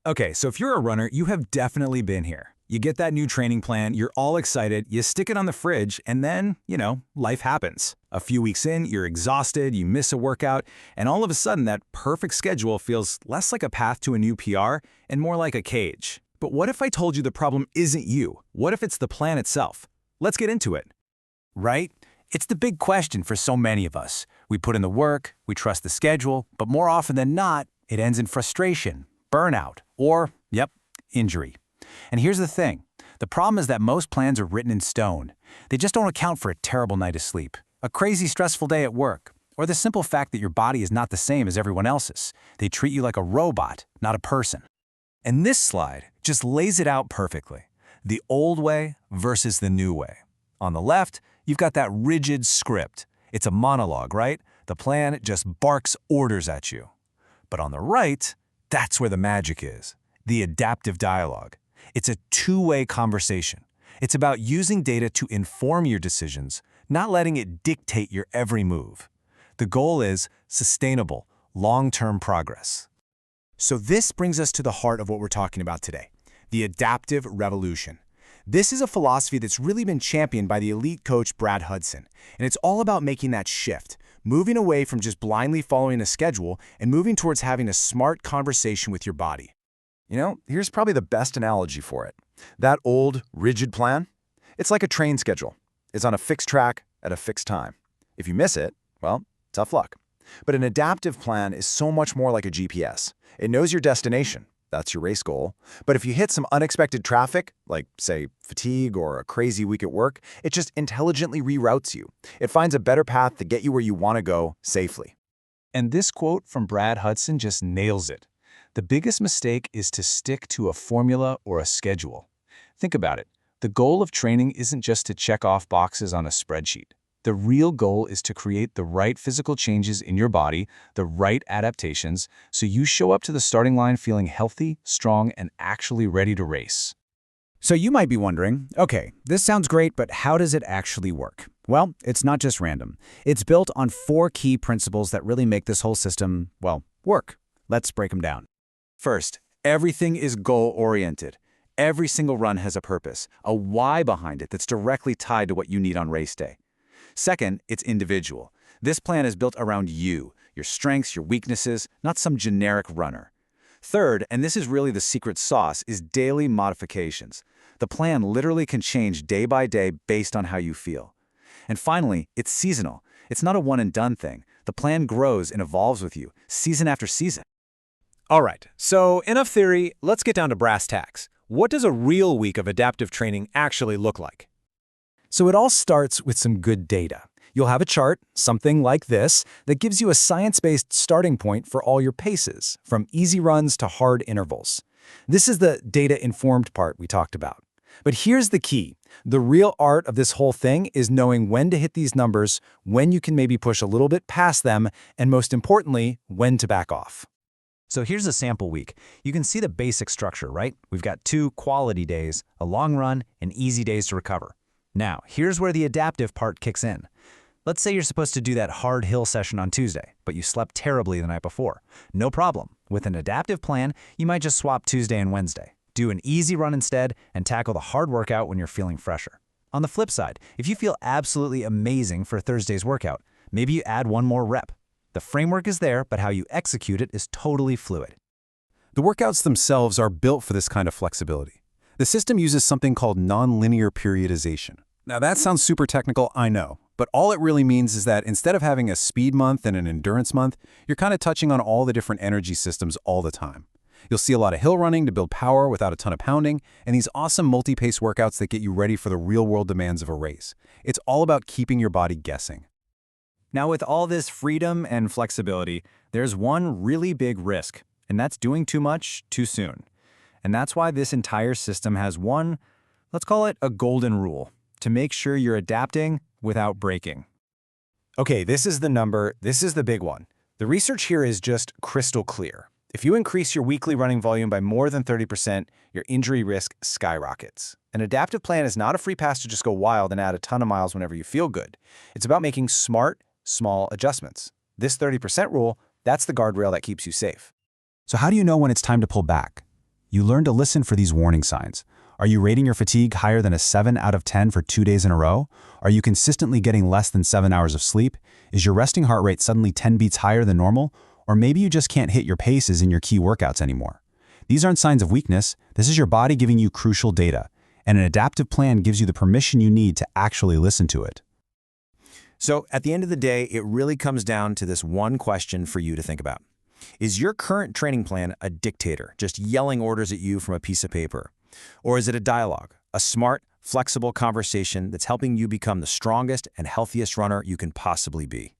Okay, so if you're a runner, you have definitely been here. You get that new training plan, you're all excited, you stick it on the fridge, and then, life happens. A few weeks in, you're exhausted, you miss a workout, and all of a sudden that perfect schedule feels less like a path to a new PR and more like a cage. But what if I told you the problem isn't you? What if it's the plan itself? Let's get into it. Right? It's the big question for so many of us. We put in the work, we trust the schedule, but more often than not, it ends in frustration, burnout, or, injury. And here's the thing. The problem is that most plans are written in stone. They just don't account for a terrible night of sleep, a crazy stressful day at work, or the simple fact that your body is not the same as everyone else's. They treat you like a robot, not a person. And this slide just lays it out perfectly. The old way versus the new way. On the left, you've got that rigid script. It's a monologue, right? The plan just barks orders at you. But on the right, that's where the magic is. The adaptive dialogue. It's a two-way conversation. It's about using data to inform your decisions, not letting it dictate your every move. The goal is sustainable, long-term progress. So this brings us to the heart of what we're talking about today, the adaptive revolution. This is a philosophy that's really been championed by the elite coach Brad Hudson, and it's all about making that shift, moving away from just blindly following a schedule and moving towards having a smart conversation with your body. Here's probably the best analogy for it. That old, rigid plan, it's like a train schedule. It's on a fixed track at a fixed time. If you miss it, well, tough luck. But an adaptive plan is so much more like a GPS. It knows your destination. That's your race goal. But if you hit some unexpected traffic, like, say, fatigue or a crazy week at work, it just intelligently reroutes you. It finds a better path to get you where you want to go safely. And this quote from Brad Hudson just nails it. The biggest mistake is to stick to a formula or a schedule. Think about it. The goal of training isn't just to check off boxes on a spreadsheet. The real goal is to create the right physical changes in your body, the right adaptations, so you show up to the starting line feeling healthy, strong, and actually ready to race. So you might be wondering, okay, this sounds great, but how does it actually work? Well, it's not just random. It's built on 4 key principles that really make this whole system, work. Let's break them down. First, everything is goal-oriented. Every single run has a purpose, a why behind it that's directly tied to what you need on race day. Second, it's individual. This plan is built around you, your strengths, your weaknesses, not some generic runner. Third, and this is really the secret sauce, is daily modifications. The plan literally can change day by day based on how you feel. And finally, it's seasonal. It's not a one-and-done thing. The plan grows and evolves with you, season after season. All right, so enough theory, let's get down to brass tacks. What does a real week of adaptive training actually look like? So it all starts with some good data. You'll have a chart, something like this, that gives you a science-based starting point for all your paces, from easy runs to hard intervals. This is the data-informed part we talked about. But here's the key. The real art of this whole thing is knowing when to hit these numbers, when you can maybe push a little bit past them, and most importantly, when to back off. So here's a sample week. You can see the basic structure, right? We've got 2 quality days, a long run, and easy days to recover. Now, here's where the adaptive part kicks in. Let's say you're supposed to do that hard hill session on Tuesday, but you slept terribly the night before. No problem. With an adaptive plan, you might just swap Tuesday and Wednesday. Do an easy run instead and tackle the hard workout when you're feeling fresher. On the flip side, if you feel absolutely amazing for Thursday's workout, maybe you add 1 more rep. The framework is there, but how you execute it is totally fluid. The workouts themselves are built for this kind of flexibility. The system uses something called nonlinear periodization. Now that sounds super technical, I know, but all it really means is that instead of having a speed month and an endurance month, you're kind of touching on all the different energy systems all the time. You'll see a lot of hill running to build power without a ton of pounding, and these awesome multi-pace workouts that get you ready for the real-world demands of a race. It's all about keeping your body guessing. Now, with all this freedom and flexibility, there's one really big risk, and that's doing too much too soon. And that's why this entire system has one, let's call it a golden rule, to make sure you're adapting without breaking. Okay, this is the number, this is the big one. The research here is just crystal clear. If you increase your weekly running volume by more than 30%, your injury risk skyrockets. An adaptive plan is not a free pass to just go wild and add a ton of miles whenever you feel good. It's about making smart, small adjustments. This 30% rule, that's the guardrail that keeps you safe. So how do you know when it's time to pull back? You learn to listen for these warning signs. Are you rating your fatigue higher than a 7 out of 10 for 2 days in a row? Are you consistently getting less than 7 hours of sleep? Is your resting heart rate suddenly 10 beats higher than normal? Or maybe you just can't hit your paces in your key workouts anymore. These aren't signs of weakness. This is your body giving you crucial data. And an adaptive plan gives you the permission you need to actually listen to it. So at the end of the day, it really comes down to this one question for you to think about. Is your current training plan a dictator, just yelling orders at you from a piece of paper? Or is it a dialogue, a smart, flexible conversation that's helping you become the strongest and healthiest runner you can possibly be?